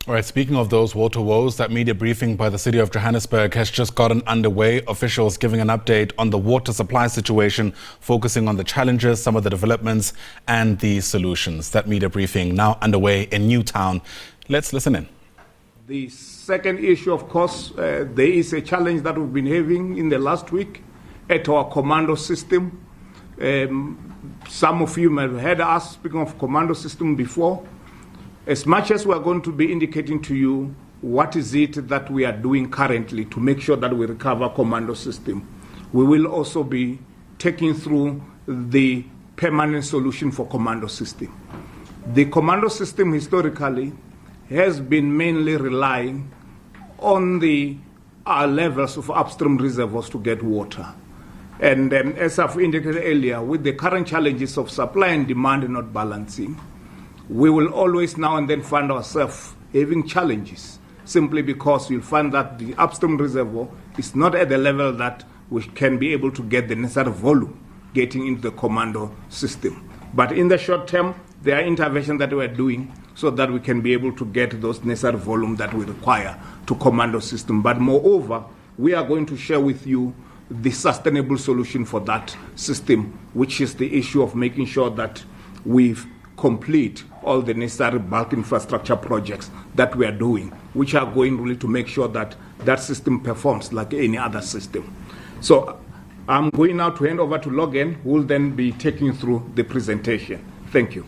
All right, speaking of those water woes, that media briefing by the City of Johannesburg has just gotten underway. Officials giving an update on the water supply situation, focusing on the challenges, some of the developments and the solutions. That media briefing now underway in Newtown. Let's listen in. The second issue, of course, there is a challenge that we've been having in the last week at our Commando system. Some of you may have heard us speaking of Commando system before. As much as we are going to be indicating to you what is it that we are doing currently to make sure that we recover Commando system, we will also be taking through the permanent solution for Commando system. The Commando system historically has been mainly relying on the levels of upstream reservoirs to get water. And as I've indicated earlier, with the current challenges of supply and demand not balancing, we will always now and then find ourselves having challenges simply because you'll find that the upstream reservoir is not at the level that we can be able to get the necessary volume getting into the Commando system. But in the short term, there are interventions that we're doing so that we can be able to get those necessary volume that we require to Commando system. But moreover, we are going to share with you the sustainable solution for that system, which is the issue of making sure that we've complete all the necessary bulk infrastructure projects that we are doing, which are going really to make sure that that system performs like any other system. So I'm going now to hand over to Logan, who will then be taking you through the presentation. Thank you.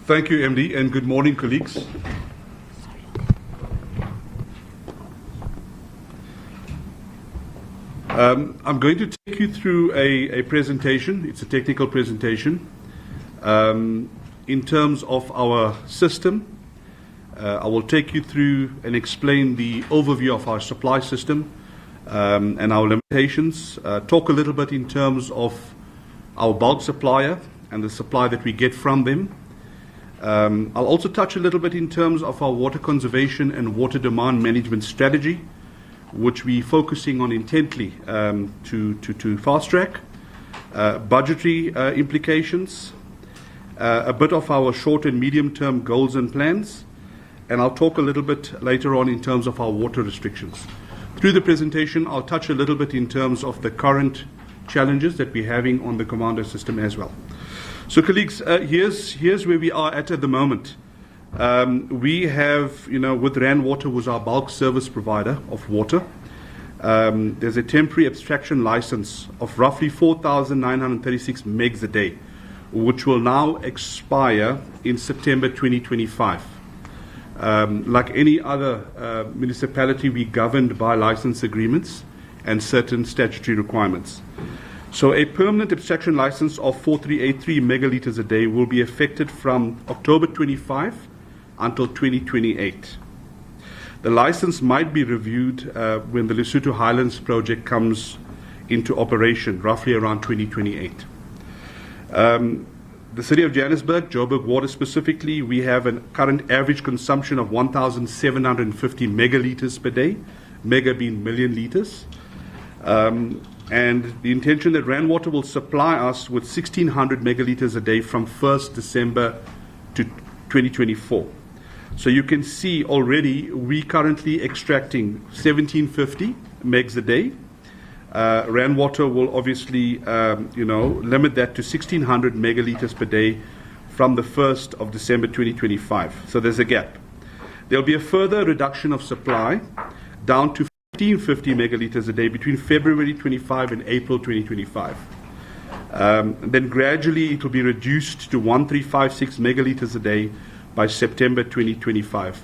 Thank you, MD, and good morning, colleagues. I'm going to take you through a presentation. It's a technical presentation. In terms of our system, I will take you through and explain the overview of our supply system and our limitations, talk a little bit in terms of our bulk supplier and the supply that we get from them. I'll also touch a little bit in terms of our water conservation and water demand management strategy, which we're focusing on intently to fast track, budgetary implications, a bit of our short and medium term goals and plans, and I'll talk a little bit later on in terms of our water restrictions. Through the presentation, I'll touch a little bit in terms of the current challenges that we're having on the Commando system as well. So, colleagues, here's where we are at the moment. We have, with Rand Water, was our bulk service provider of water. There's a temporary abstraction license of roughly 4,936 megs a day, which will now expire in September 2025. Like any other municipality, we're governed by license agreements and certain statutory requirements. So a permanent abstraction license of 4383 megalitres a day will be effected from October 25 until 2028. The license might be reviewed when the Lesotho Highlands project comes into operation, roughly around 2028. The City of Johannesburg, Joburg Water specifically, we have a current average consumption of 1,750 megalitres per day, mega being million litres. And the intention that Rand Water will supply us with 1,600 megalitres a day from 1st December to 2024. So you can see already we currently extracting 1,750 megs a day. Rand Water will obviously, limit that to 1,600 megalitres per day from the 1st of December 2025. So there's a gap. There'll be a further reduction of supply down to 1,550 megalitres a day between February 25 and April 2025. Then gradually it will be reduced to 1,356 megalitres a day by September 2025.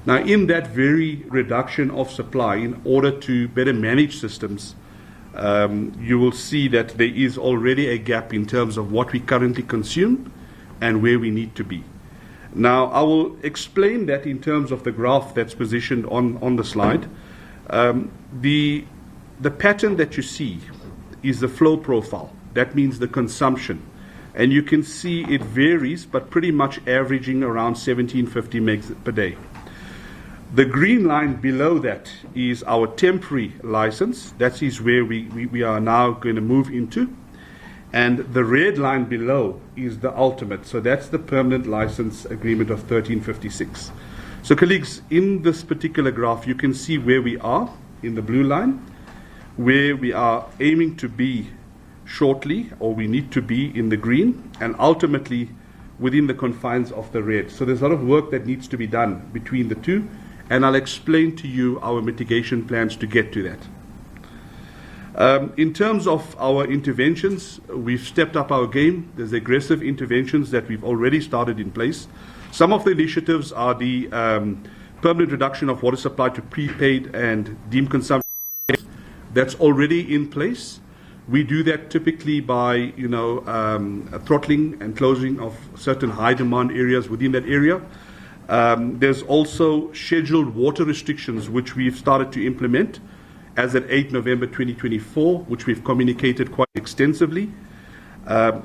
Now, in that very reduction of supply, in order to better manage systems, you will see that there is already a gap in terms of what we currently consume and where we need to be. Now, I will explain that in terms of the graph that's positioned on the slide. The pattern that you see is the flow profile that means the consumption. And you can see it varies, but pretty much averaging around 1750 megs per day. The green line below that is our temporary license. That is where we are now going to move into. And the red line below is the ultimate. So that's the permanent license agreement of 1356. So colleagues, in this particular graph, you can see where we are in the blue line, where we are aiming to be shortly, or we need to be in the green, and ultimately within the confines of the red. So there's a lot of work that needs to be done between the two, and I'll explain to you our mitigation plans to get to that. In terms of our interventions, we've stepped up our game. There's aggressive interventions that we've already started in place. Some of the initiatives are the permanent reduction of water supply to prepaid and deemed consumption. That's already in place. We do that typically by, throttling and closing of certain high demand areas within that area. There's also scheduled water restrictions, which we've started to implement as at 8 November 2024, which we've communicated quite extensively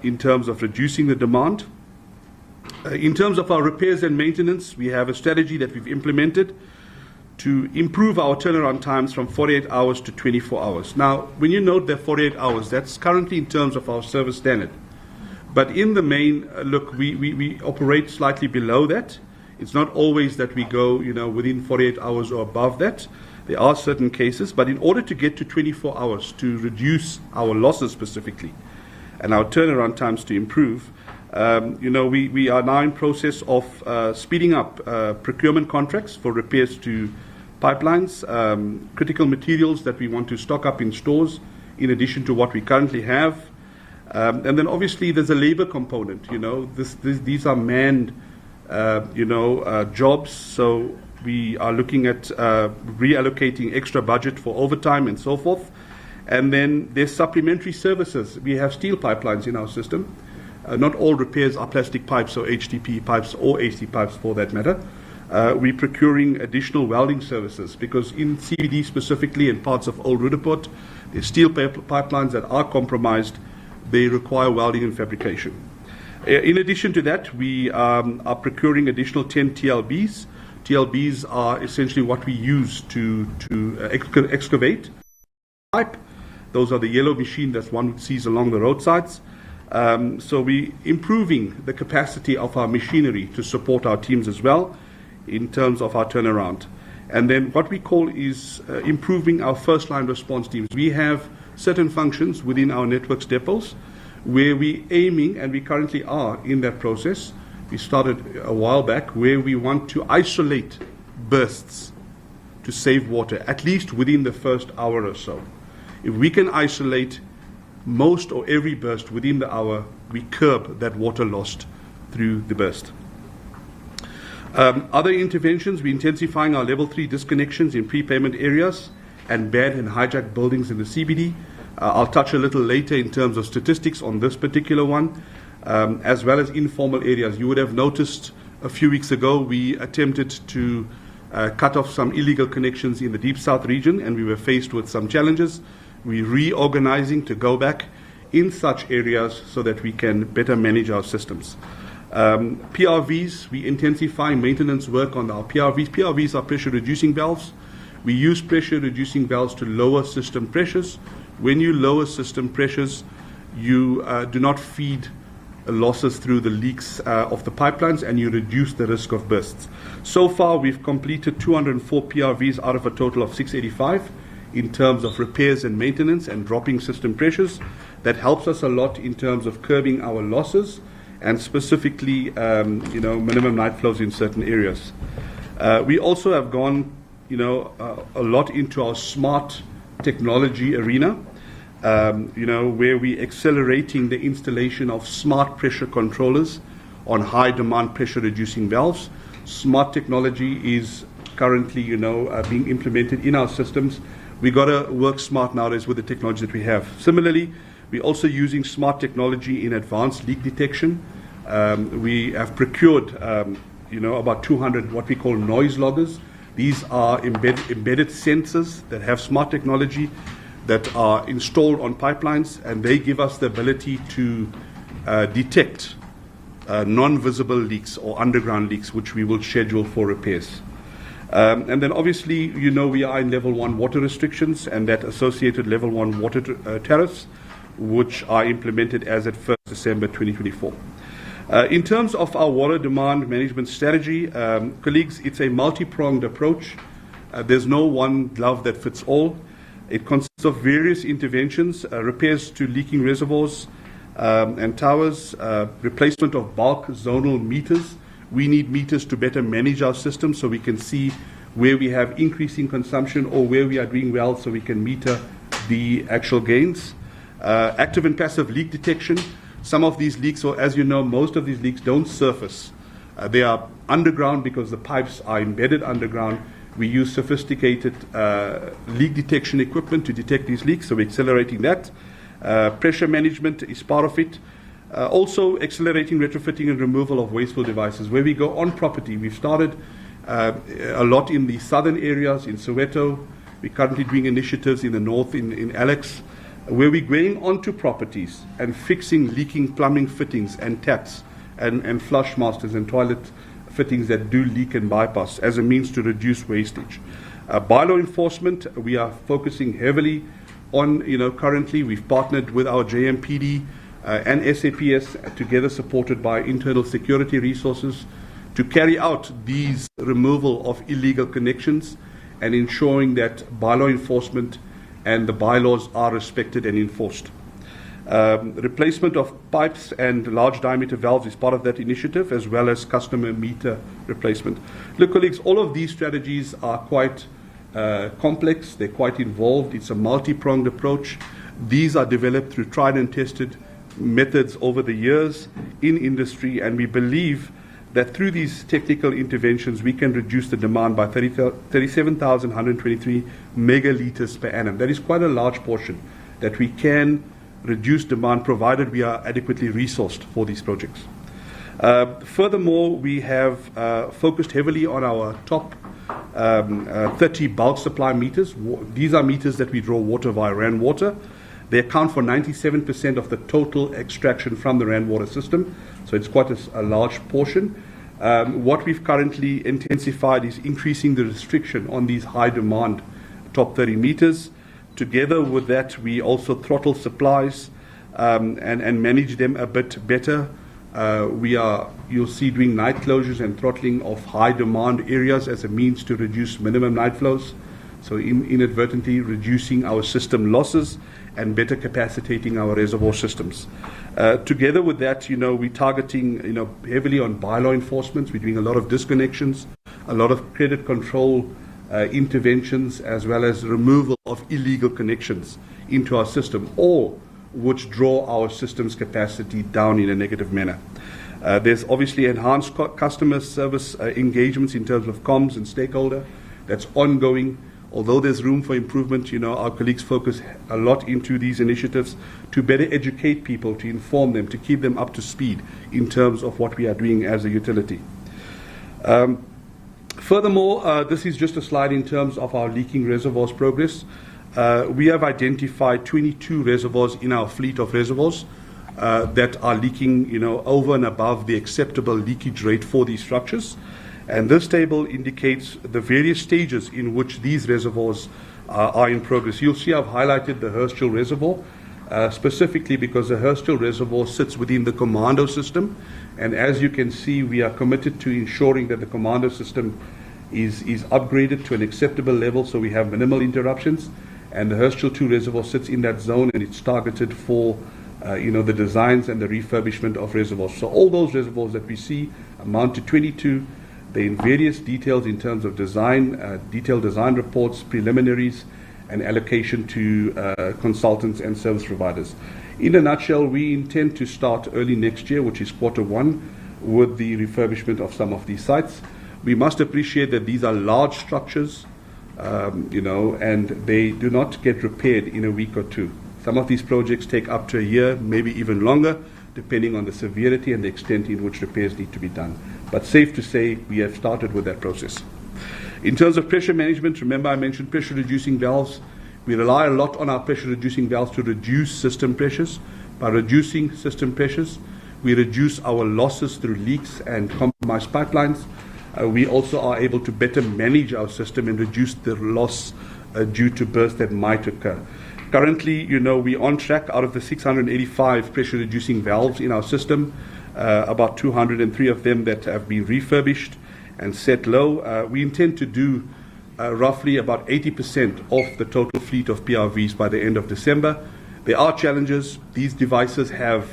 in terms of reducing the demand. In terms of our repairs and maintenance, we have a strategy that we've implemented to improve our turnaround times from 48 hours to 24 hours. Now, when you note that 48 hours, that's currently in terms of our service standard. But in the main, look, we operate slightly below that. It's not always that we go, within 48 hours or above that. There are certain cases, but in order to get to 24 hours to reduce our losses specifically and our turnaround times to improve, we are now in process of speeding up procurement contracts for repairs to pipelines, critical materials that we want to stock up in stores in addition to what we currently have. And then obviously there's a labor component. These are manned jobs, so we are looking at reallocating extra budget for overtime and so forth. And then there's supplementary services. We have steel pipelines in our system. Not all repairs are plastic pipes or HDP pipes or AC pipes for that matter. We're procuring additional welding services because in CBD specifically and parts of Old Rudaport, there's steel pipelines that are compromised. They require welding and fabrication. In addition to that, we are procuring additional 10 TLBs. TLBs are essentially what we use to excavate pipe. Those are the yellow machine that one sees along the roadsides. So we're improving the capacity of our machinery to support our teams as well in terms of our turnaround. And then what we call is improving our first line response teams. We have certain functions within our networks depots where we're aiming, and we currently are in that process. We started a while back where we want to isolate bursts to save water, at least within the first hour or so. If we can isolate most or every burst within the hour, we curb that water lost through the burst. Other interventions, we're intensifying our level 3 disconnections in prepayment areas and banned and hijacked buildings in the CBD. I'll touch a little later in terms of statistics on this particular one, as well as informal areas. You would have noticed a few weeks ago we attempted to cut off some illegal connections in the Deep South region, and we were faced with some challenges. We're reorganizing to go back in such areas so that we can better manage our systems. PRVs, we intensify maintenance work on our PRVs. PRVs are pressure reducing valves. We use pressure reducing valves to lower system pressures. When you lower system pressures, you do not feed losses through the leaks of the pipelines, and you reduce the risk of bursts. So far, we've completed 204 PRVs out of a total of 685 in terms of repairs and maintenance and dropping system pressures. That helps us a lot in terms of curbing our losses and specifically, minimum night flows in certain areas. We also have gone, a lot into our smart technology arena, where we're accelerating the installation of smart pressure controllers on high demand pressure reducing valves. Smart technology is currently, being implemented in our systems. We got to work smart nowadays with the technology that we have. Similarly, we're also using smart technology in advanced leak detection. We have procured, about 200 what we call noise loggers. These are embedded sensors that have smart technology. that are installed on pipelines, and they give us the ability to detect non-visible leaks or underground leaks, which we will schedule for repairs. And then obviously, we are in level 1 water restrictions and that associated level 1 water tariffs, which are implemented as at 1st December 2024. In terms of our water demand management strategy, colleagues, it's a multi-pronged approach. There's no one glove that fits all. It consists of various interventions, repairs to leaking reservoirs and towers, replacement of bulk zonal meters. We need meters to better manage our system so we can see where we have increasing consumption or where we are doing well so we can meter the actual gains. Active and passive leak detection. Some of these leaks, or as you know, most of these leaks don't surface. They are underground because the pipes are embedded underground. We use sophisticated leak detection equipment to detect these leaks, so we're accelerating that. Pressure management is part of it. Also accelerating retrofitting and removal of wasteful devices. Where we go on property, we've started a lot in the southern areas, in Soweto. We're currently doing initiatives in the north, in Alex, where we're going onto properties and fixing leaking plumbing fittings and taps and flush masters and toilet fittings that do leak and bypass as a means to reduce wastage. Bylaw enforcement, we are focusing heavily on, currently we've partnered with our JMPD and SAPS, together supported by internal security resources, to carry out these removal of illegal connections and ensuring that bylaw enforcement and the bylaws are respected and enforced. Replacement of pipes and large diameter valves is part of that initiative, as well as customer meter replacement. Look, colleagues, all of these strategies are quite complex, they're quite involved, it's a multi-pronged approach. These are developed through tried and tested methods over the years in industry, and we believe that through these technical interventions we can reduce the demand by 37,123 megalitres per annum. That is quite a large portion that we can reduce demand provided we are adequately resourced for these projects. Furthermore, we have focused heavily on our top 30 bulk supply meters. These are meters that we draw water via Rand Water. They account for 97% of the total extraction from the Rand Water system, so it's quite a large portion. What we've currently intensified is increasing the restriction on these high demand top 30 meters. Together with that, we also throttle supplies and manage them a bit better. You'll see, doing night closures and throttling of high demand areas as a means to reduce minimum night flows, so inadvertently reducing our system losses and better capacitating our reservoir systems. Together with that, we're targeting, heavily on bylaw enforcement. We're doing a lot of disconnections, a lot of credit control interventions, as well as removal of illegal connections into our system, all which draw our system's capacity down in a negative manner. There's obviously enhanced customer service engagements in terms of comms and stakeholder. That's ongoing. Although there's room for improvement, our colleagues focus a lot into these initiatives to better educate people, to inform them, to keep them up to speed in terms of what we are doing as a utility. Furthermore, this is just a slide in terms of our leaking reservoirs progress. We have identified 22 reservoirs in our fleet of reservoirs that are leaking, over and above the acceptable leakage rate for these structures. And this table indicates the various stages in which these reservoirs are in progress. You'll see I've highlighted the Hursthill Reservoir, specifically because the Hursthill Reservoir sits within the Commando system. And as you can see, we are committed to ensuring that the Commando system is upgraded to an acceptable level so we have minimal interruptions. And the Hursthill 2 Reservoir sits in that zone, and it's targeted for the designs and the refurbishment of reservoirs. So all those reservoirs that we see amount to 22. They're in various details in terms of design, detailed design reports, preliminaries, and allocation to consultants and service providers. In a nutshell, we intend to start early next year, which is Q1, with the refurbishment of some of these sites. We must appreciate that these are large structures, and they do not get repaired in a week or two. Some of these projects take up to a year, maybe even longer, depending on the severity and the extent in which repairs need to be done. But safe to say, we have started with that process. In terms of pressure management, remember I mentioned pressure reducing valves. We rely a lot on our pressure reducing valves to reduce system pressures. By reducing system pressures, we reduce our losses through leaks and compromised pipelines. We also are able to better manage our system and reduce the loss due to bursts that might occur. Currently, we're on track. Out of the 685 pressure reducing valves in our system, about 203 of them that have been refurbished and set low. We intend to do roughly about 80% of the total fleet of PRVs by the end of December. There are challenges. These devices have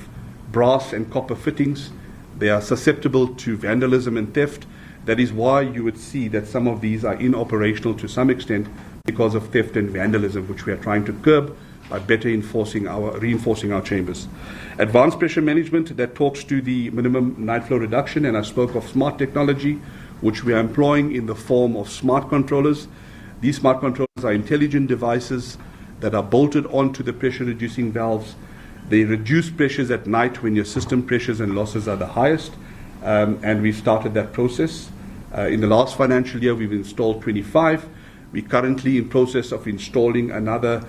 brass and copper fittings. They are susceptible to vandalism and theft. That is why you would see that some of these are inoperational to some extent because of theft and vandalism, which we are trying to curb by better reinforcing our chambers. Advanced pressure management, that talks to the minimum night flow reduction, and I spoke of smart technology, which we are employing in the form of smart controllers. These smart controllers are intelligent devices that are bolted onto the pressure reducing valves. They reduce pressures at night when your system pressures and losses are the highest, and we started that process. In the last financial year, we've installed 25. We're currently in process of installing another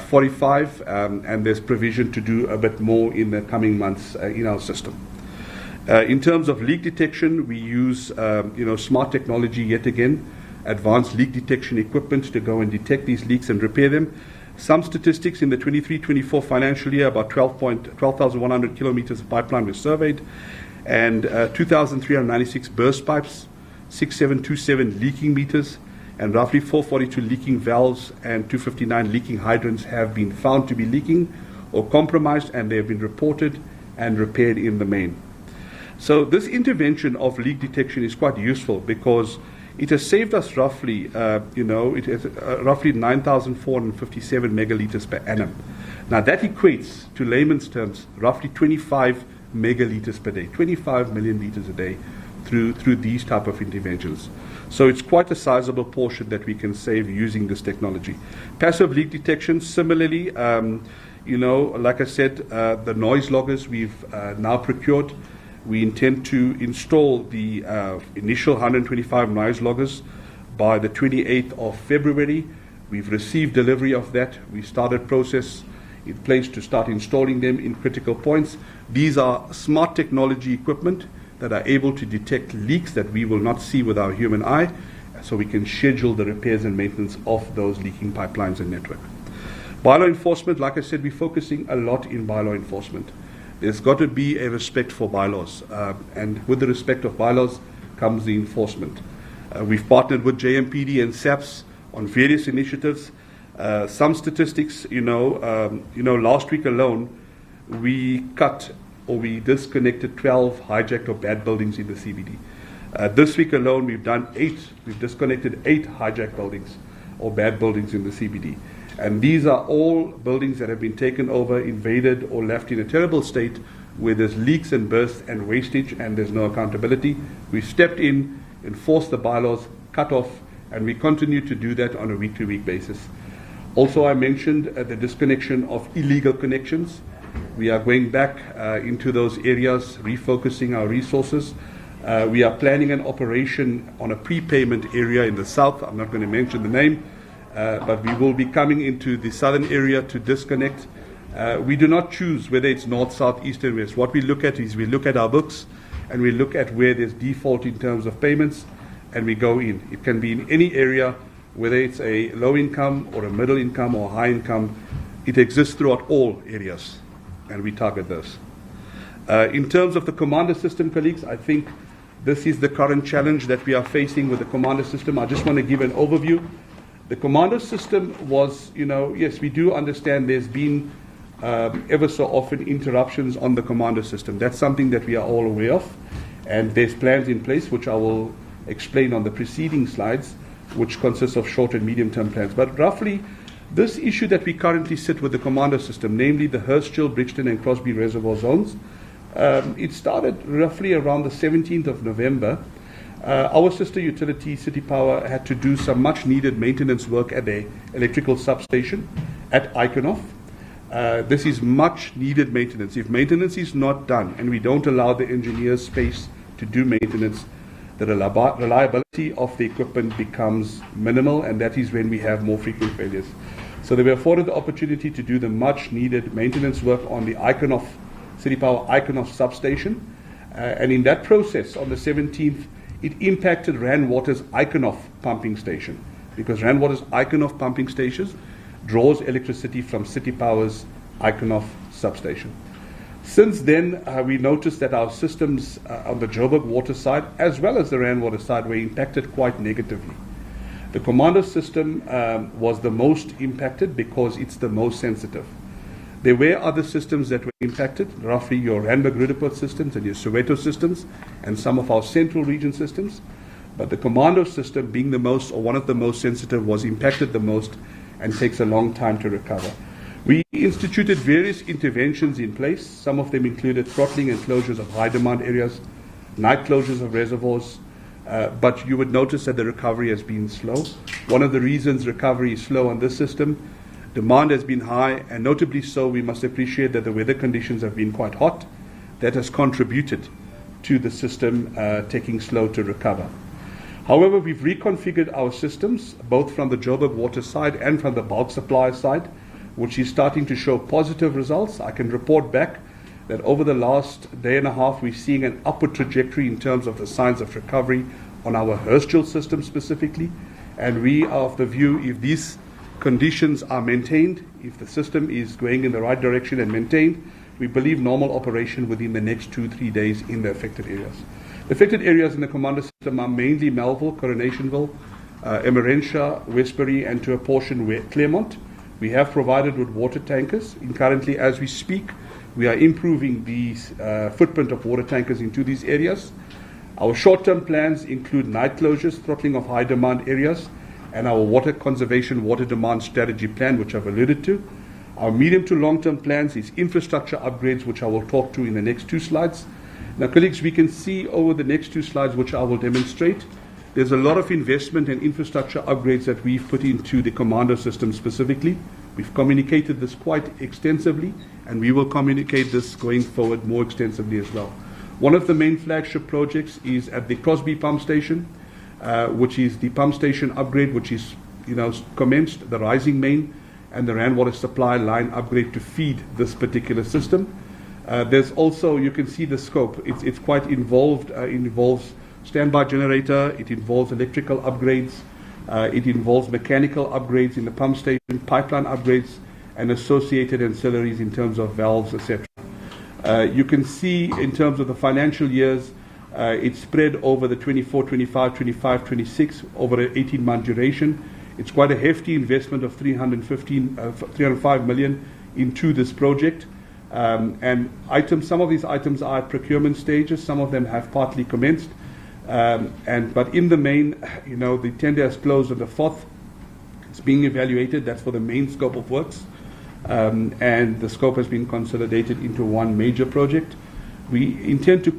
45, and there's provision to do a bit more in the coming months in our system. In terms of leak detection, we use smart technology yet again, advanced leak detection equipment to go and detect these leaks and repair them. Some statistics in the 23-24 financial year, about 12,100 kilometers of pipeline were surveyed, and 2,396 burst pipes, 6,727 leaking meters, and roughly 442 leaking valves and 259 leaking hydrants have been found to be leaking or compromised, and they have been reported and repaired in the main. So this intervention of leak detection is quite useful because it has saved us roughly, roughly 9,457 megaliters per annum. Now that equates to layman's terms roughly 25 megaliters per day, 25 million liters a day through these type of interventions. So it's quite a sizable portion that we can save using this technology. Passive leak detection, similarly, like I said, the noise loggers we've now procured. We intend to install the initial 125 noise loggers by the 28th of February. We've received delivery of that. We started process in place to start installing them in critical points. These are smart technology equipment that are able to detect leaks that we will not see with our human eye, so we can schedule the repairs and maintenance of those leaking pipelines and network. Bylaw enforcement, like I said, we're focusing a lot in bylaw enforcement. There's got to be a respect for bylaws, and with the respect of bylaws comes the enforcement. We've partnered with JMPD and SABC on various initiatives. Some statistics, last week alone, we disconnected 12 hijacked or bad buildings in the CBD. This week alone, we've disconnected 8 hijacked buildings or bad buildings in the CBD. And these are all buildings that have been taken over, invaded, or left in a terrible state where there's leaks and bursts and wastage and there's no accountability. We've stepped in, enforced the bylaws, cut off, and we continue to do that on a week-to-week basis. Also, I mentioned the disconnection of illegal connections. We are going back into those areas, refocusing our resources. We are planning an operation on a prepayment area in the south. I'm not going to mention the name, but we will be coming into the southern area to disconnect. We do not choose whether it's north, south, east, and west. What we look at is we look at our books and we look at where there's default in terms of payments, and we go in. It can be in any area, whether it's a low income or a middle income or high income. It exists throughout all areas, and we target those. In terms of the Commando system, colleagues, I think this is the current challenge that we are facing with the Commando system. I just want to give an overview. The Commando system was, yes, we do understand there's been ever so often interruptions on the Commando system. That's something that we are all aware of, and there's plans in place, which I will explain on the preceding slides, which consists of short and medium-term plans. But roughly, this issue that we currently sit with the Commando system, namely the Hursthill, Brixton, and Crosby reservoir zones, it started roughly around the 17th of November. Our sister utility, City Power, had to do some much-needed maintenance work at the electrical substation at Eikenhof. This is much-needed maintenance. If maintenance is not done and we don't allow the engineers space to do maintenance, the reliability of the equipment becomes minimal, and that is when we have more frequent failures. So they were afforded the opportunity to do the much needed maintenance work on the City Power Iconoff substation. And in that process, on the 17th, it impacted Rand Water's Iconoff pumping station, because Rand Water's Iconoff pumping stations draws electricity from City Power's Iconoff substation. Since then, we noticed that our systems on the Joburg Water side, as well as the Rand Water side, were impacted quite negatively. The Commando system was the most impacted because it's the most sensitive. There were other systems that were impacted, roughly your Randburg-Roodepoort systems and your Soweto systems, and some of our central region systems. But the Commando system, being the most, or one of the most sensitive, was impacted the most and takes a long time to recover. We instituted various interventions in place. Some of them included throttling and closures of high demand areas, night closures of reservoirs, but you would notice that the recovery has been slow. One of the reasons recovery is slow on this system, demand has been high, and notably so, we must appreciate that the weather conditions have been quite hot. That has contributed to the system taking slow to recover. However, we've reconfigured our systems, both from the Joburg Water side and from the bulk supply side, which is starting to show positive results. I can report back that over the last day and a half, we're seeing an upward trajectory in terms of the signs of recovery on our Hursthill system specifically. And we are of the view, if these conditions are maintained, if the system is going in the right direction and maintained, we believe normal operation within the next 2-3 days in the affected areas. The affected areas in the Commando system are mainly Melville, Coronationville, Emerentia, Westbury, and to a portion Claremont. We have provided with water tankers. And currently, as we speak, we are improving the footprint of water tankers into these areas. Our short-term plans include night closures, throttling of high-demand areas, and our water conservation, water demand strategy plan, which I've alluded to. Our medium to long-term plans is infrastructure upgrades, which I will talk to in the next 2 slides. Now, colleagues, we can see over the next 2 slides, which I will demonstrate, there's a lot of investment and infrastructure upgrades that we've put into the Commando system specifically. We've communicated this quite extensively, and we will communicate this going forward more extensively as well. One of the main flagship projects is at the Crosby pump station, which is the pump station upgrade, which is commenced, the rising main and the Rand Water supply line upgrade to feed this particular system. There's also, you can see the scope, it's quite involved. It involves standby generator, it involves electrical upgrades, it involves mechanical upgrades in the pump station, pipeline upgrades, and associated ancillaries in terms of valves, etc. You can see in terms of the financial years, it's spread over the 24, 25, 25, 26, over an 18-month duration. It's quite a hefty investment of 305 million into this project. And some of these items are at procurement stages, some of them have partly commenced. But in the main, the tender has closed on the 4th. It's being evaluated. That's for the main scope of works. And the scope has been consolidated into one major project. We intend to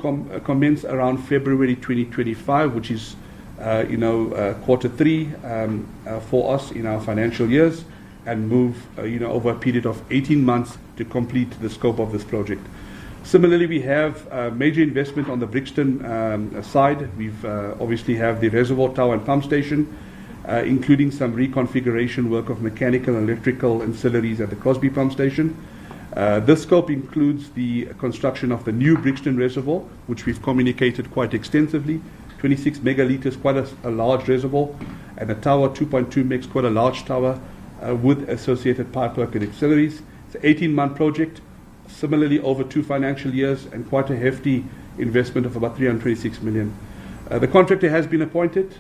commence around February 2025, which is, Q3 for us in our financial years, and move, over a period of 18 months to complete the scope of this project. Similarly, we have major investment on the Brixton side. We've obviously have the reservoir tower and pump station, including some reconfiguration work of mechanical and electrical ancillaries at the Crosby pump station. This scope includes the construction of the new Brixton reservoir, which we've communicated quite extensively. 26 megalitres, quite a large reservoir, and a tower, 2.2 megs, quite a large tower, with associated pipework and auxiliaries. It's an 18-month project, similarly over 2 financial years, and quite a hefty investment of about 326 million. The contractor has been appointed,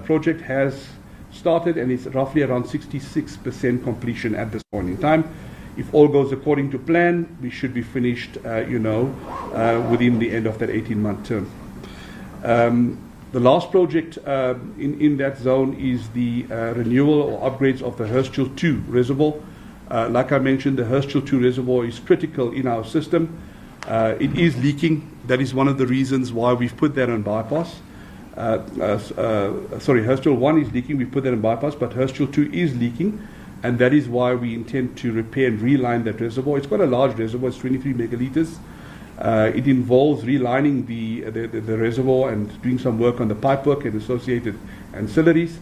project has started, and it's roughly around 66% completion at this point in time. If all goes according to plan, we should be finished, within the end of that 18-month term. The last project in that zone is the renewal or upgrades of the Hursthill 2 reservoir. Like I mentioned, the Hursthill 2 reservoir is critical in our system. It is leaking. That is one of the reasons why we've put that on bypass. Hursthill 1 is leaking, we put that on bypass, but Hursthill 2 is leaking, and that is why we intend to repair and reline that reservoir. It's quite a large reservoir, it's 23 megalitres. It involves relining the reservoir and doing some work on the pipework and associated ancillaries.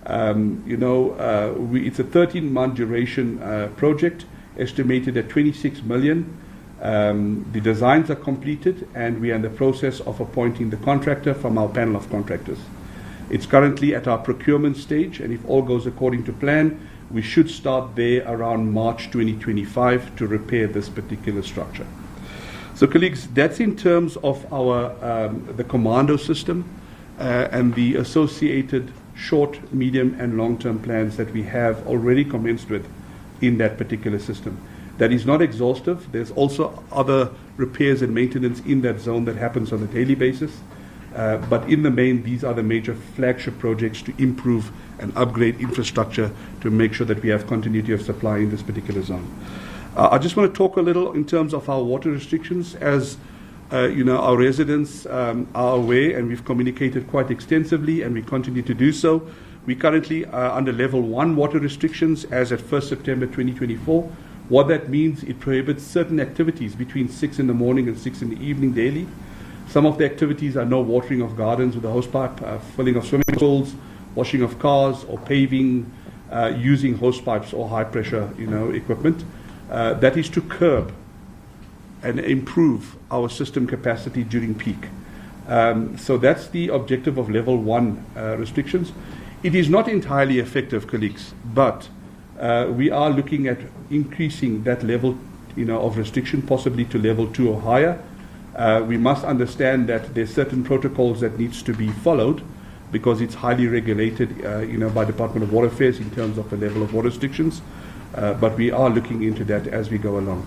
It's a 13-month duration project, estimated at 26 million. The designs are completed, and we are in the process of appointing the contractor from our panel of contractors. It's currently at our procurement stage, and if all goes according to plan, we should start there around March 2025 to repair this particular structure. So, colleagues, that's in terms of our the Commando system and the associated short, medium, and long-term plans that we have already commenced with in that particular system. That is not exhaustive. There's also other repairs and maintenance in that zone that happens on a daily basis. But in the main, these are the major flagship projects to improve and upgrade infrastructure to make sure that we have continuity of supply in this particular zone. I just want to talk a little in terms of our water restrictions. As our residents are aware, and we've communicated quite extensively, and we continue to do so. We currently are under level 1 water restrictions as at 1st September 2024. What that means, it prohibits certain activities between 6 in the morning and 6 in the evening daily. Some of the activities are no watering of gardens with a hosepipe, filling of swimming pools, washing of cars, or paving using hosepipes or high pressure equipment. That is to curb and improve our system capacity during peak. So that's the objective of level 1 restrictions. It is not entirely effective, colleagues, but we are looking at increasing that level of restriction, possibly to level 2 or higher. We must understand that there's certain protocols that needs to be followed because it's highly regulated by Department of Water Affairs in terms of the level of water restrictions. But we are looking into that as we go along.